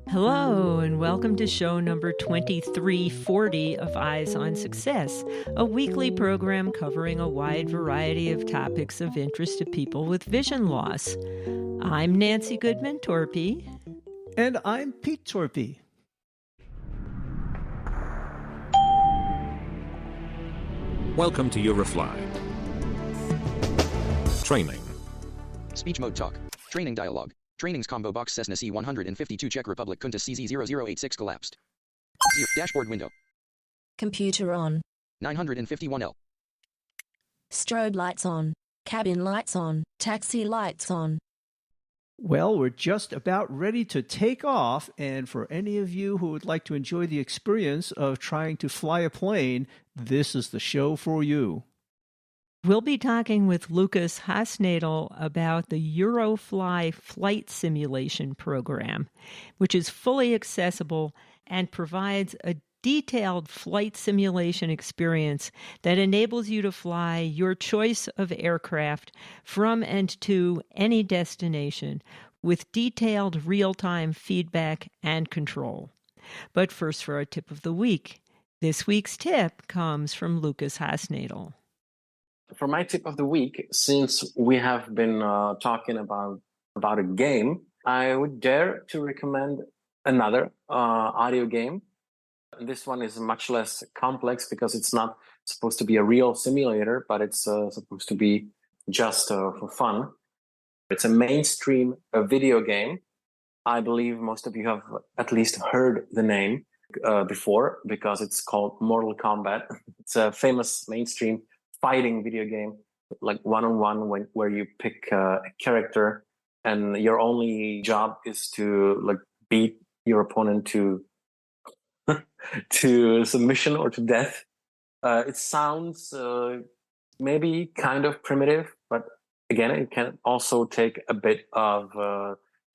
Hello, and welcome to show number 2340 of Eyes on Success, a weekly program covering a wide variety of topics of interest to people with vision loss. I'm Nancy Goodman Torpey. And I'm Pete Torpey. Welcome to Eurofly. Training. Speech mode talk. Training dialogue. Trainings combo box Cessna C-152 Czech Republic Kunta CZ0086 collapsed. Dashboard window. Computer on. 951L. Strobe lights on. Cabin lights on. Taxi lights on. Well, we're just about ready to take off, and for any of you who would like to enjoy the experience of trying to fly a plane, this is the show for you. We'll be talking with Lukas Hosnedl about the Eurofly flight simulation program, which is fully accessible and provides a detailed flight simulation experience that enables you to fly your choice of aircraft from and to any destination with detailed real-time feedback and control. But first, for our tip of the week. This week's tip comes from Lukas Hosnedl. For my tip of the week, since we have been talking about a game, I would dare to recommend another audio game. This one is much less complex because it's not supposed to be a real simulator, but it's supposed to be just for fun. It's a mainstream video game. I believe most of you have at least heard the name before because it's called Mortal Kombat. It's a famous mainstream fighting video game, like one-on-one, where you pick a character and your only job is to beat your opponent to submission or to death. It sounds maybe kind of primitive, but again, it can also take a bit of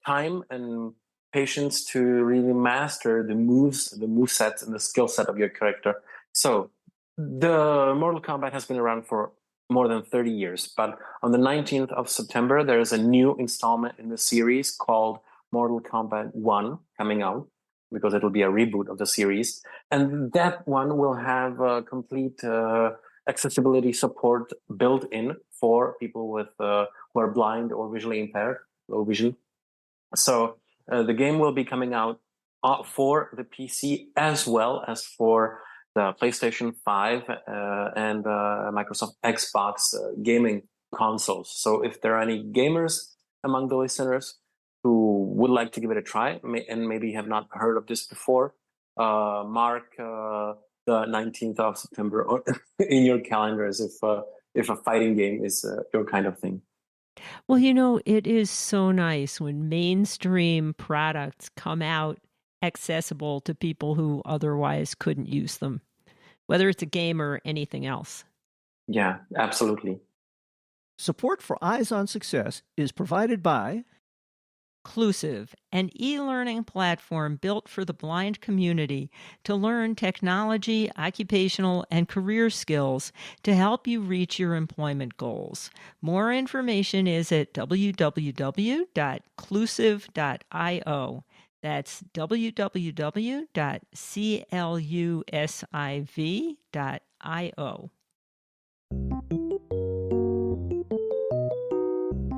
time and patience to really master the moves, the movesets, and the skill set of your character. So the Mortal Kombat has been around for more than 30 years, but on the 19th of September, there is a new installment in the series called Mortal Kombat 1 coming out, because it'll be a reboot of the series. And that one will have complete accessibility support built in for people with who are blind or visually impaired, low vision. So the game will be coming out for the PC as well as for the PlayStation 5 and Microsoft Xbox gaming consoles. So if there are any gamers among the listeners who would like to give it a try and maybe have not heard of this before, mark the 19th of September in your calendars if a fighting game is your kind of thing. Well, you know, it is so nice when mainstream products come out accessible to people who otherwise couldn't use them, whether it's a game or anything else. Yeah, absolutely. Support for Eyes on Success is provided by Inclusive, an e-learning platform built for the blind community to learn technology, occupational, and career skills to help you reach your employment goals. More information is at www.clusive.io. That's www.clusiv.io.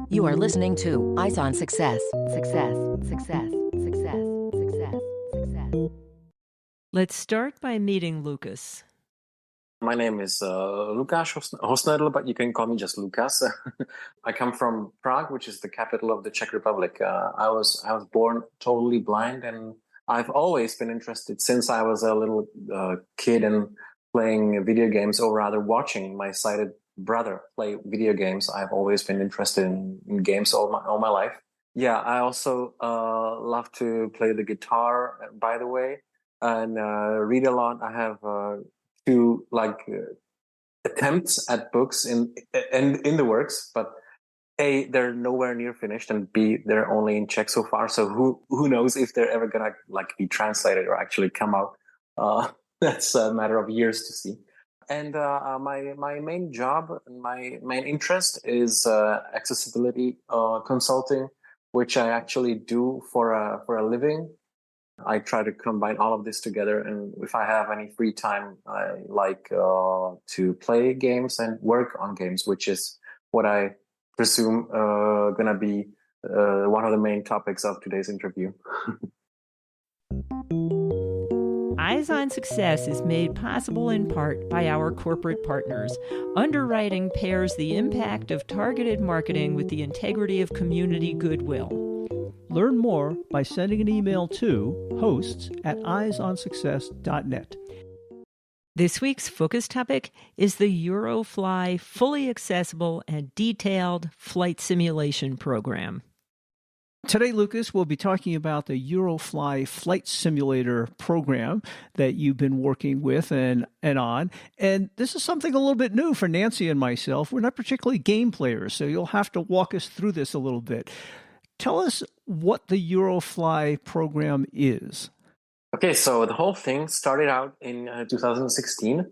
You are listening to Eyes on Success. Success, success, success, success, success. Let's start by meeting Lukas. My name is Lukas Hosnedl, but you can call me just Lukas. I come from Prague, which is the capital of the Czech Republic. I was born totally blind, and I've always been interested since I was a little kid in playing video games, or rather watching my sighted brother play video games. I've always been interested in games all my life. Yeah, I also love to play the guitar, by the way, and read a lot. I have two attempts at books in the works, but A, they're nowhere near finished, and B, they're only in Czech so far. So who knows if they're ever gonna be translated or actually come out? That's a matter of years to see. And my main job and my main interest is accessibility consulting which I actually do for a living. I try to combine all of this together, and if I have any free time, I like to play games and work on games, which is what I presume gonna be one of the main topics of today's interview. Eyes on Success is made possible in part by our corporate partners. Underwriting pairs the impact of targeted marketing with the integrity of community goodwill. Learn more by sending an email to hosts@eyesonsuccess.net. This week's focus topic is the Eurofly fully accessible and detailed flight simulation program. Today, Lukas, we'll be talking about the Eurofly flight simulator program that you've been working with and on. And this is something a little bit new for Nancy and myself. We're not particularly game players, so you'll have to walk us through this a little bit. Tell us what the Eurofly program is. Okay, so the whole thing started out in 2016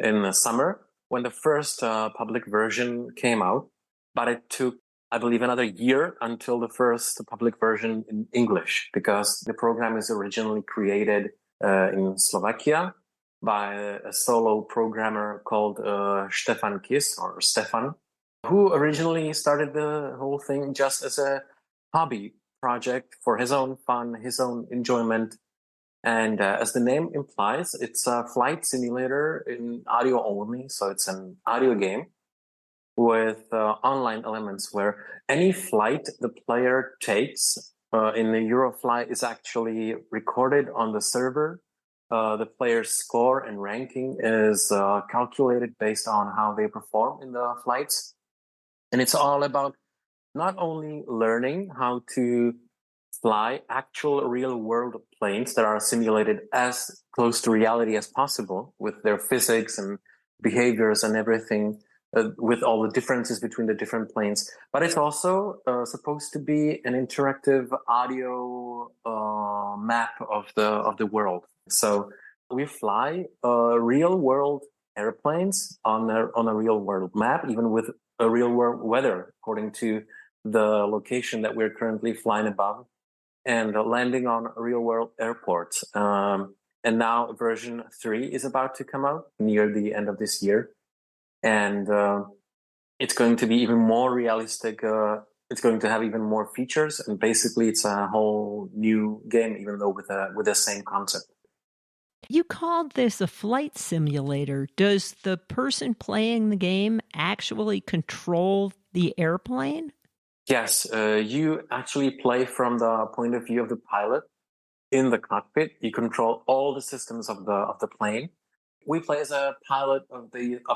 in the summer when the first public version came out, but it took, I believe, another year until the first public version in English, because the program is originally created in Slovakia by a solo programmer called Stefan Kiss, or Stefan, who originally started the whole thing just as a hobby project for his own fun, his own enjoyment. And as the name implies, it's a flight simulator in audio only. So it's an audio game with online elements where any flight the player takes in the Eurofly is actually recorded on the server. The player's score and ranking is calculated based on how they perform in the flights. And it's all about not only learning how to fly actual real world planes that are simulated as close to reality as possible with their physics and behaviors and everything, with all the differences between the different planes, but it's also supposed to be an interactive audio map of the world. So we fly real world airplanes on a real world map, even with a real world weather according to the location that we're currently flying above, and landing on real world airports. And now version 3 is about to come out near the end of this year. And it's going to be even more realistic. It's going to have even more features. And basically it's a whole new game, even though with the same concept. You called this a flight simulator. Does the person playing the game actually control the airplane? Yes, you actually play from the point of view of the pilot in the cockpit. You control all the systems of the plane. We play as a pilot of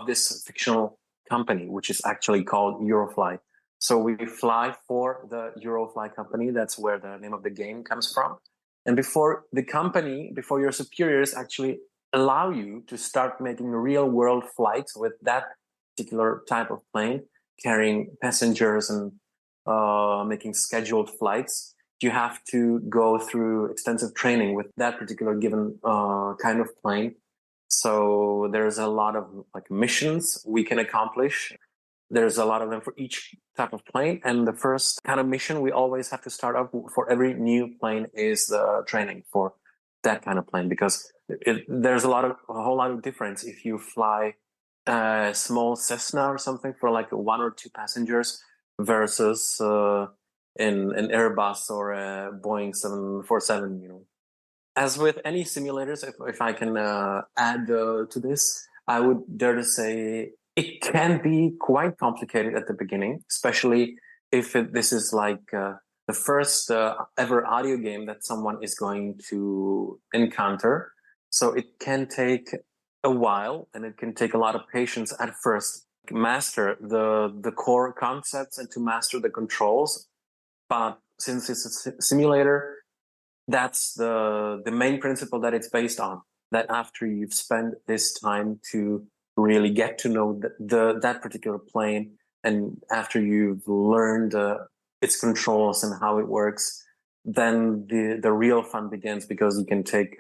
this fictional company, which is actually called Eurofly. So we fly for the Eurofly company. That's where the name of the game comes from. And before your superiors actually allow you to start making real world flights with that particular type of plane, carrying passengers and making scheduled flights, you have to go through extensive training with that particular given kind of plane. So there's a lot of missions we can accomplish. There's a lot of them for each type of plane. And the first kind of mission we always have to start up for every new plane is the training for that kind of plane, because there's a whole lot of difference if you fly a small Cessna or something for 1 or 2 passengers versus an Airbus or a Boeing 747, As with any simulators, if I can add to this, I would dare to say it can be quite complicated at the beginning, especially if this is the first ever audio game that someone is going to encounter. So it can take a while, and it can take a lot of patience at first to master the core concepts and to master the controls. But since it's a simulator, that's the main principle that it's based on. That after you've spent this time to really get to know that particular plane, and after you've learned its controls and how it works, then the real fun begins, because you can take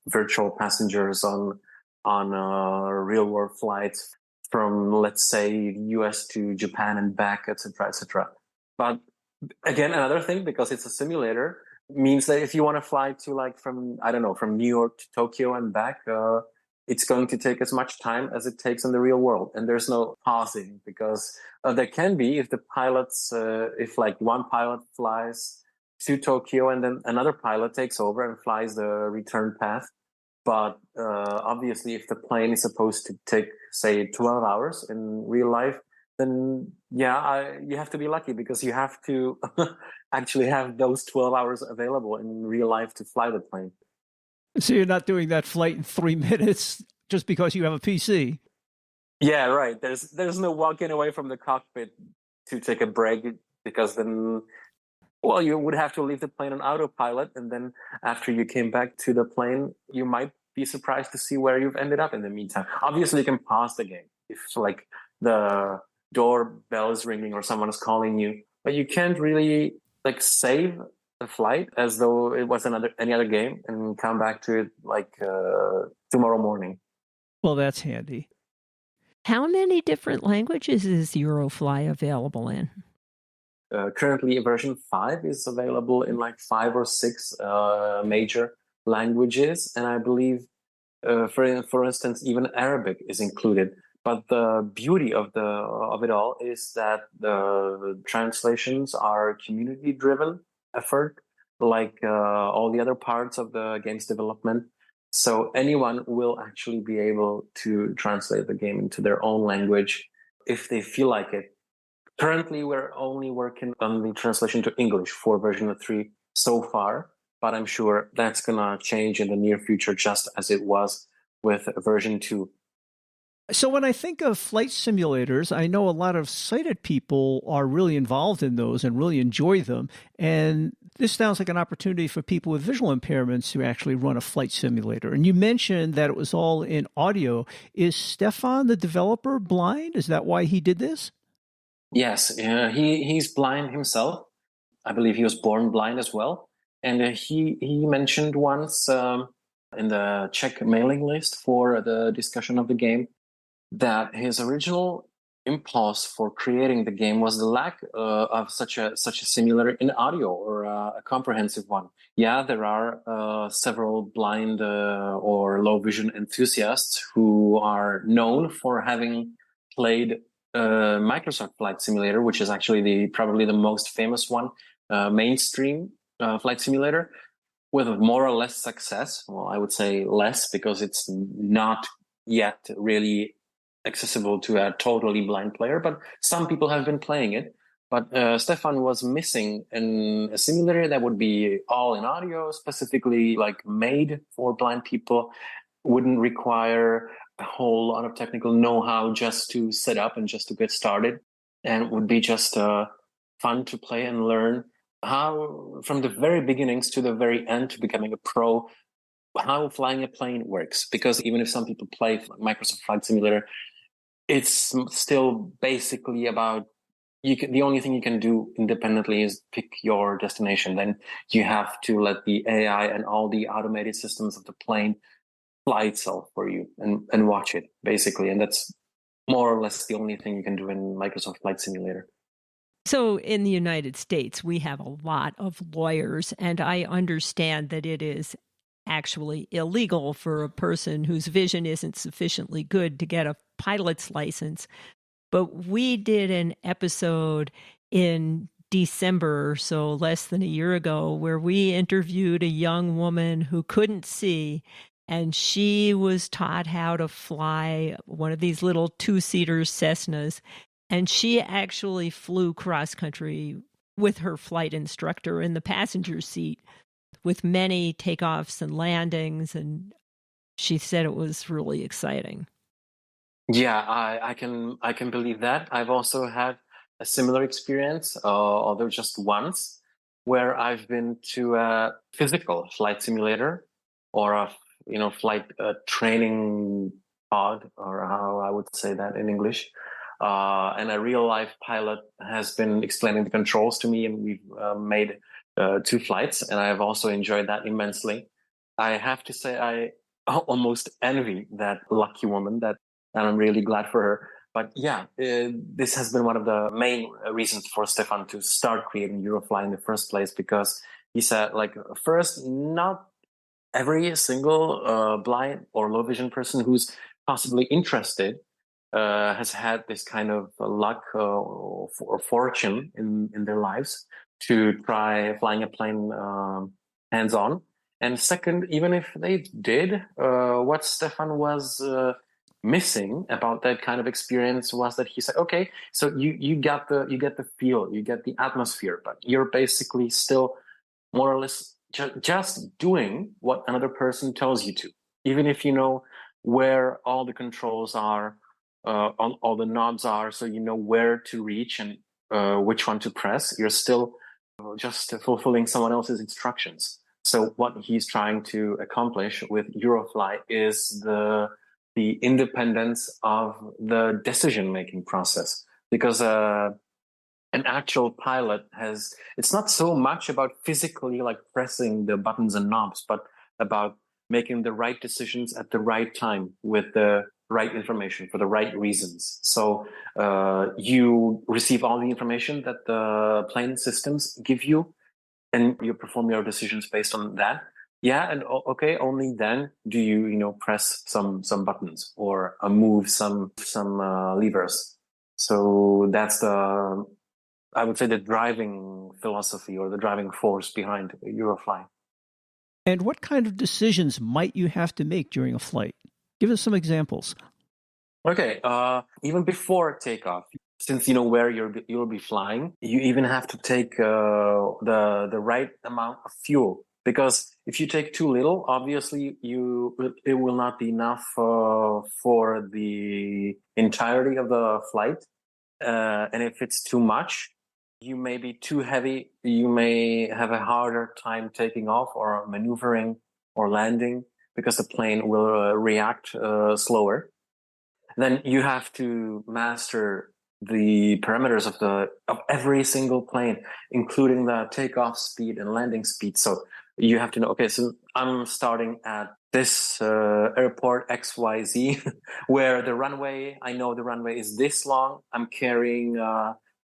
virtual passengers on real world flights from, let's say, the US to Japan and back, etc., etc. But Again, another thing, because it's a simulator, means that if you want to fly to like from, I don't know, from New York to Tokyo and back, it's going to take as much time as it takes in the real world. And there's no pausing, because there can be if the pilots, if like one pilot flies to Tokyo and then another pilot takes over and flies the return path. But obviously, if the plane is supposed to take, say, 12 hours in real life, then yeah, you have to be lucky, because you have to actually have those 12 hours available in real life to fly the plane. So you're not doing that flight in 3 minutes just because you have a PC. Yeah, right. There's no walking away from the cockpit to take a break, because then, well, you would have to leave the plane on autopilot, and then after you came back to the plane, you might be surprised to see where you've ended up in the meantime. Obviously, you can pause the game if like the doorbell is ringing or someone is calling you, but you can't really like save the flight as though it was any other game and come back to it like tomorrow morning. Well, that's handy. How many different languages is Eurofly available in? Currently, version 5 is available in like 5 or 6 major languages, and I believe, for instance, even Arabic is included. But the beauty of it all is that the translations are community-driven effort, like all the other parts of the game's development. So anyone will actually be able to translate the game into their own language if they feel like it. Currently, we're only working on the translation to English for version 3 so far, but I'm sure that's going to change in the near future, just as it was with version 2. So when I think of flight simulators, I know a lot of sighted people are really involved in those and really enjoy them. And this sounds like an opportunity for people with visual impairments to actually run a flight simulator. And you mentioned that it was all in audio. Is Stefan, the developer, blind? Is that why he did this? Yes, he's blind himself. I believe he was born blind as well. And he mentioned once in the Czech mailing list for the discussion of the game that his original impulse for creating the game was the lack of such a simulator in audio, or a comprehensive one. Yeah, there are several blind or low vision enthusiasts who are known for having played Microsoft Flight Simulator, which is actually probably the most famous one, mainstream flight simulator, with more or less success. Well, I would say less, because it's not yet really accessible to a totally blind player, but some people have been playing it. But Stefan was missing a simulator that would be all in audio, specifically like made for blind people, wouldn't require a whole lot of technical know-how just to set up and just to get started, and would be just fun to play and learn how, from the very beginnings to the very end, to becoming a pro, how flying a plane works. Because even if some people play Microsoft Flight Simulator, it's still basically about, the only thing you can do independently is pick your destination. Then you have to let the AI and all the automated systems of the plane fly itself for you and watch it, basically. And that's more or less the only thing you can do in Microsoft Flight Simulator. So in the United States, we have a lot of lawyers, and I understand that it is actually illegal for a person whose vision isn't sufficiently good to get a pilot's license. But we did an episode in December, so less than a year ago, where we interviewed a young woman who couldn't see, and she was taught how to fly one of these little 2-seater Cessnas. And she actually flew cross country with her flight instructor in the passenger seat, with many takeoffs and landings. And she said it was really exciting. Yeah, I can believe that. I've also had a similar experience, although just once, where I've been to a physical flight simulator, or a flight training pod, or how I would say that in English. And a real life pilot has been explaining the controls to me, and we've made 2 flights, and I have also enjoyed that immensely. I have to say, I almost envy that lucky woman, and I'm really glad for her, But yeah, this has been one of the main reasons for Stefan to start creating Eurofly in the first place, because he said, like, first, not every single blind or low vision person who's possibly interested has had this kind of luck or fortune in their lives to try flying a plane hands-on. And second, even if they did, what Stefan was missing about that kind of experience was that he said, okay, so you get the feel, you get the atmosphere, but you're basically still more or less just doing what another person tells you to, even if you know where all the controls are, all the knobs are, so you know where to reach and which one to press. You're still just fulfilling someone else's instructions. So what he's trying to accomplish with Eurofly is the independence of the decision-making process, because an actual pilot it's not so much about physically like pressing the buttons and knobs, but about making the right decisions at the right time with the right information for the right reasons. So you receive all the information that the plane systems give you, and you perform your decisions based on that. Yeah, and okay, only then do you press some buttons or move some levers. So that's I would say the driving philosophy or the driving force behind Eurofly. And what kind of decisions might you have to make during a flight? Give us some examples. Okay, even before takeoff, since you know where you'll be flying, you even have to take the right amount of fuel. Because if you take too little, obviously it will not be enough for the entirety of the flight. And if it's too much, you may be too heavy. You may have a harder time taking off or maneuvering or landing, because the plane will react slower. Then you have to master the parameters of every single plane, including the takeoff speed and landing speed. So you have to know, okay, so I'm starting at this airport XYZ, where I know the runway is this long. I'm carrying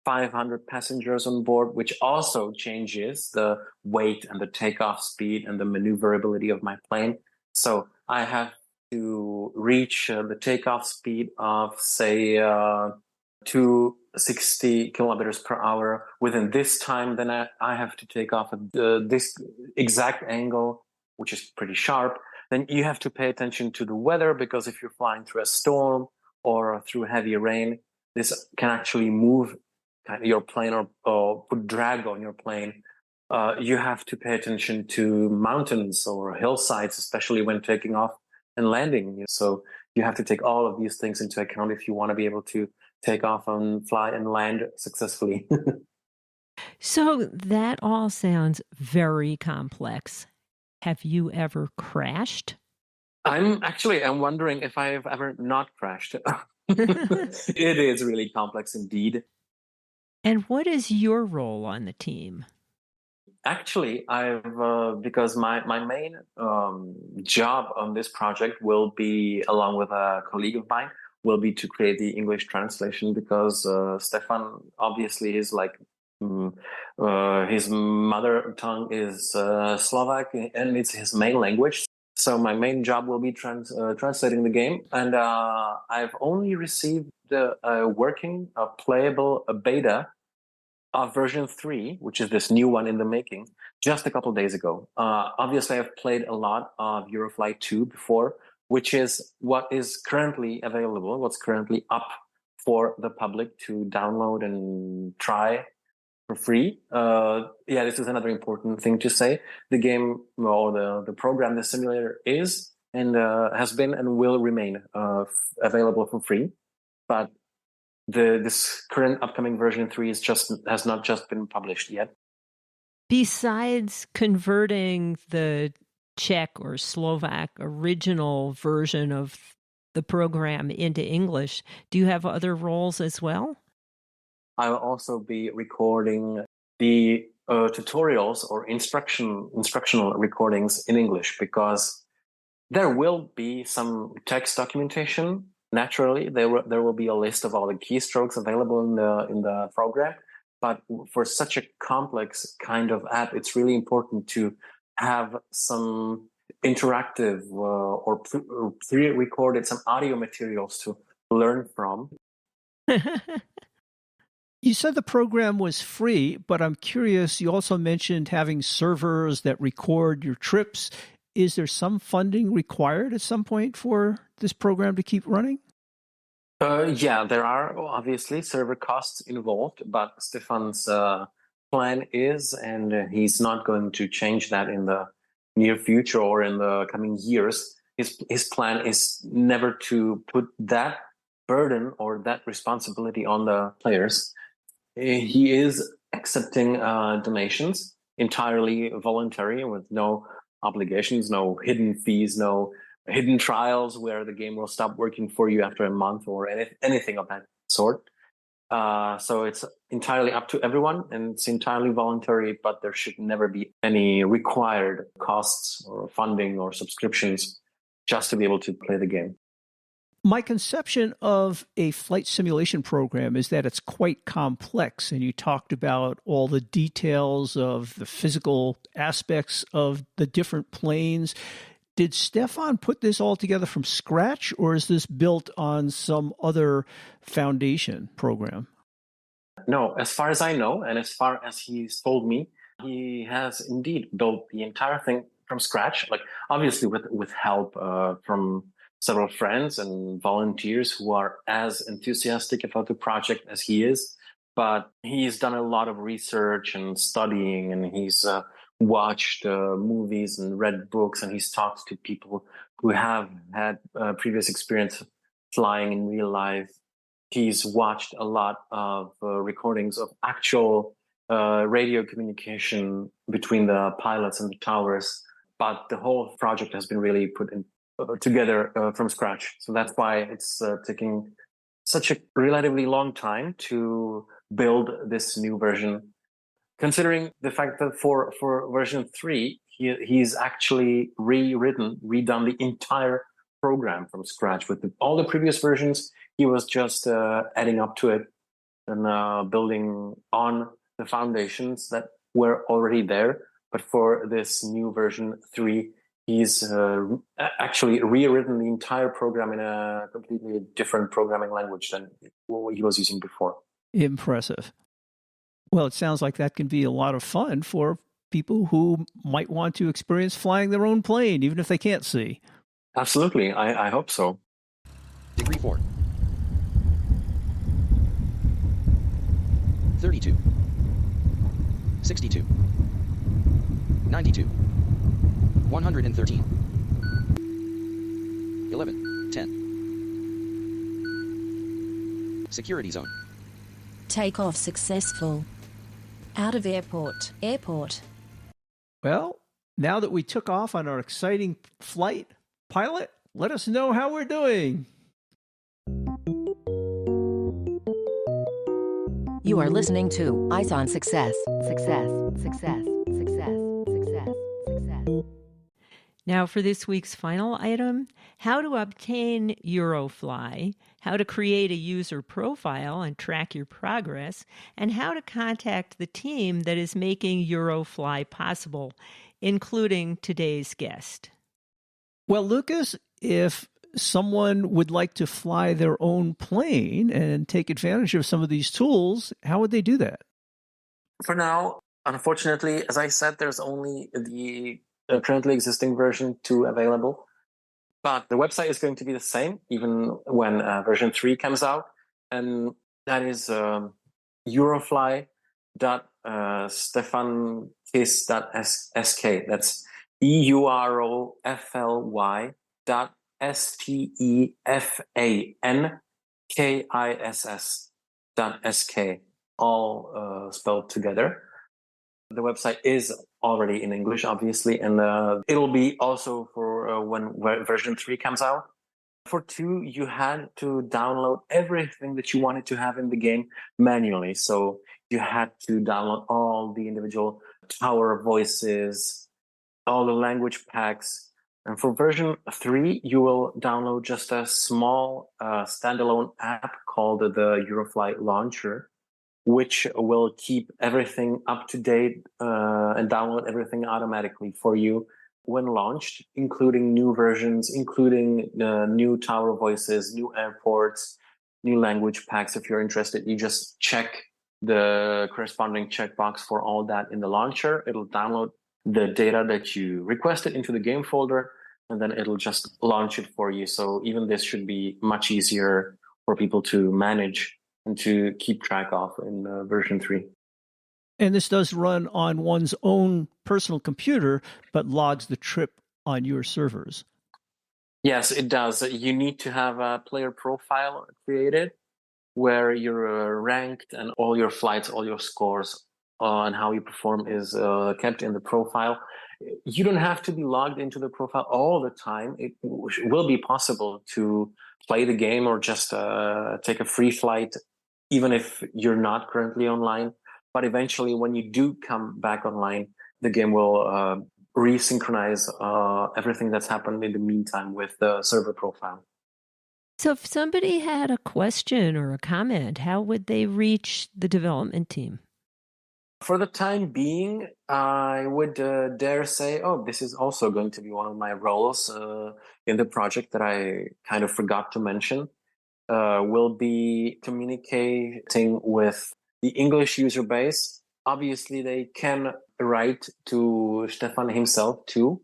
500 passengers on board, which also changes the weight and the takeoff speed and the maneuverability of my plane. So I have to reach the takeoff speed of, say, 260 kilometers per hour within this time. Then I have to take off at this exact angle, which is pretty sharp. Then you have to pay attention to the weather, because if you're flying through a storm or through heavy rain, this can actually move your plane or put drag on your plane. You have to pay attention to mountains or hillsides, especially when taking off and landing. So you have to take all of these things into account if you want to be able to take off and fly and land successfully. So that all sounds very complex. Have you ever crashed? I'm wondering if I've ever not crashed. It is really complex indeed. And what is your role on the team? Actually, because my main job on this project will be, along with a colleague of mine, will be to create the English translation, because Stefan obviously is like his mother tongue is Slovak, and it's his main language. So my main job will be translating the game, and I've only received the working, playable beta of version 3, which is this new one in the making, just a couple of days ago. Obviously, I've played a lot of Eurofly 2 before, which is what is currently available, what's currently up for the public to download and try for free. This is another important thing to say. The game, or the program, the simulator is and has been and will remain available for free. But this current upcoming version 3 has not just been published yet. Besides converting the Czech or Slovak original version of the program into English, do you have other roles as well? I will also be recording the tutorials or instructional recordings in English, because there will be some text documentation, naturally, there will be a list of all the keystrokes available in the program. But for such a complex kind of app, it's really important to have some interactive or pre-recorded some audio materials to learn from. You said the program was free, but I'm curious, you also mentioned having servers that record your trips. Is there some funding required at some point for this program to keep running? Yeah, there are obviously server costs involved, but Stefan's plan is, and he's not going to change that in the near future or in the coming years. His plan is never to put that burden or that responsibility on the players. He is accepting donations, entirely voluntary, with no obligations, no hidden fees, no hidden trials where the game will stop working for you after a month or anything of that sort. So it's entirely up to everyone, and it's entirely voluntary, but there should never be any required costs or funding or subscriptions just to be able to play the game. My conception of a flight simulation program is that it's quite complex, and you talked about all the details of the physical aspects of the different planes. Did Stefan put this all together from scratch, or is this built on some other foundation program? No, as far as I know, and as far as he's told me, he has indeed built the entire thing from scratch, like obviously with help from several friends and volunteers who are as enthusiastic about the project as he is. But he's done a lot of research and studying, and he's watched movies and read books, and he's talked to people who have had previous experience flying in real life. He's watched a lot of recordings of actual radio communication between the pilots and the towers. But the whole project has been really put together from scratch. So that's why it's taking such a relatively long time to build this new version. Considering the fact that for version 3, he's actually redone the entire program from scratch. With all the previous versions, he was just adding up to it and building on the foundations that were already there. But for this new version 3, he's actually rewritten the entire program in a completely different programming language than what he was using before. Impressive. Well, it sounds like that can be a lot of fun for people who might want to experience flying their own plane, even if they can't see. Absolutely. I hope so. Degree 4. 32. 62. 92. 113. 11. 10. Security zone. Takeoff successful. Out of airport. Airport. Well, now that we took off on our exciting flight, pilot, let us know how we're doing. You are listening to Eyes on Success. Success. Success. Success. Success. Success. Now, for this week's final item, how to obtain Eurofly, how to create a user profile and track your progress, and how to contact the team that is making Eurofly possible, including today's guest. Well, Lukas, if someone would like to fly their own plane and take advantage of some of these tools, how would they do that? For now, unfortunately, as I said, there's only the currently existing version 2 available. But the website is going to be the same even when version 3 comes out. And that is eurofly.stefankis.sk. That's EUROFLY.STEFANKISS.sk, all spelled together. The website is already in English, obviously, and it'll be also for when version 3 comes out. For 2, you had to download everything that you wanted to have in the game manually. So you had to download all the individual tower voices, all the language packs, And for version 3, you will download just a small standalone app called the Eurofly Launcher, which will keep everything up to date and download everything automatically for you when launched, including new versions, including new tower voices, new airports, new language packs. If you're interested, you just check the corresponding checkbox for all that in the launcher. It'll download the data that you requested into the game folder, and then it'll just launch it for you. So even this should be much easier for people to manage and to keep track of in version 3. And this does run on one's own personal computer, but logs the trip on your servers. Yes, it does. You need to have a player profile created where you're ranked and all your flights, all your scores, and how you perform is kept in the profile. You don't have to be logged into the profile all the time. It will be possible to play the game or just take a free flight, even if you're not currently online. But eventually, when you do come back online, the game will resynchronize everything that's happened in the meantime with the server profile. So if somebody had a question or a comment, how would they reach the development team? For the time being, I would dare say, this is also going to be one of my roles in the project that I kind of forgot to mention. Will be communicating with the English user base. Obviously, they can write to Stefan himself too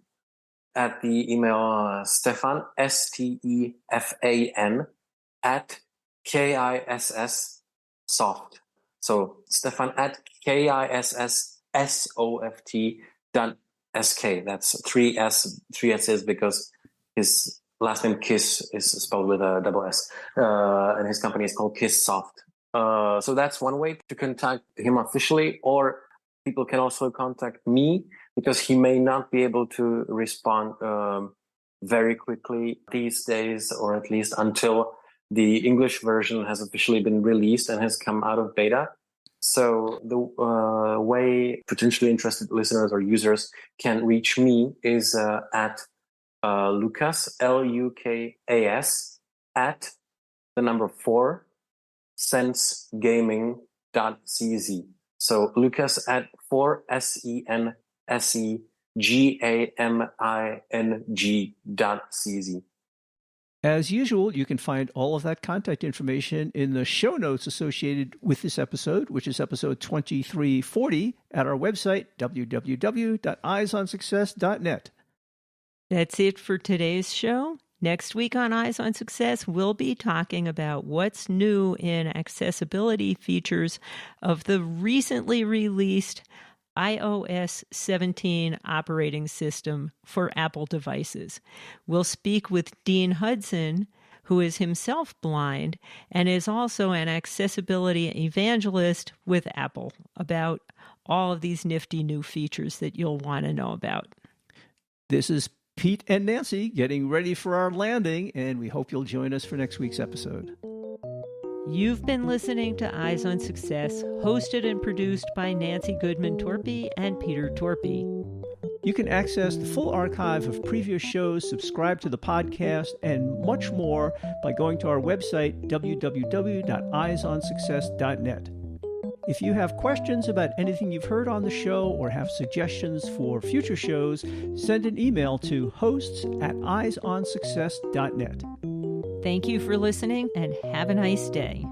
at the email Stefan, STEFAN, at KISSsoft. So Stefan at KISSSOFT.SK. That's three S's because his last name Kiss is spelled with a double S, and his company is called KissSoft. So that's one way to contact him officially, or people can also contact me because he may not be able to respond very quickly these days, or at least until the English version has officially been released and has come out of beta. So the way potentially interested listeners or users can reach me is at Lukas, LUKAS, at the number 4, sensegaming.cz. So Lukas at 4 SENSEGAMING.cz. As usual, you can find all of that contact information in the show notes associated with this episode, which is episode 2340 at our website, www.eyesonsuccess.net. That's it for today's show. Next week on Eyes on Success, we'll be talking about what's new in accessibility features of the recently released iOS 17 operating system for Apple devices. We'll speak with Dean Hudson, who is himself blind and is also an accessibility evangelist with Apple, about all of these nifty new features that you'll want to know about. This is Pete and Nancy getting ready for our landing, and we hope you'll join us for next week's episode. You've been listening to Eyes on Success, hosted and produced by Nancy Goodman Torpey and Peter Torpey. You can access the full archive of previous shows, subscribe to the podcast, and much more by going to our website, www.eyesonsuccess.net. If you have questions about anything you've heard on the show or have suggestions for future shows, send an email to hosts@eyesonsuccess.net. Thank you for listening and have a nice day.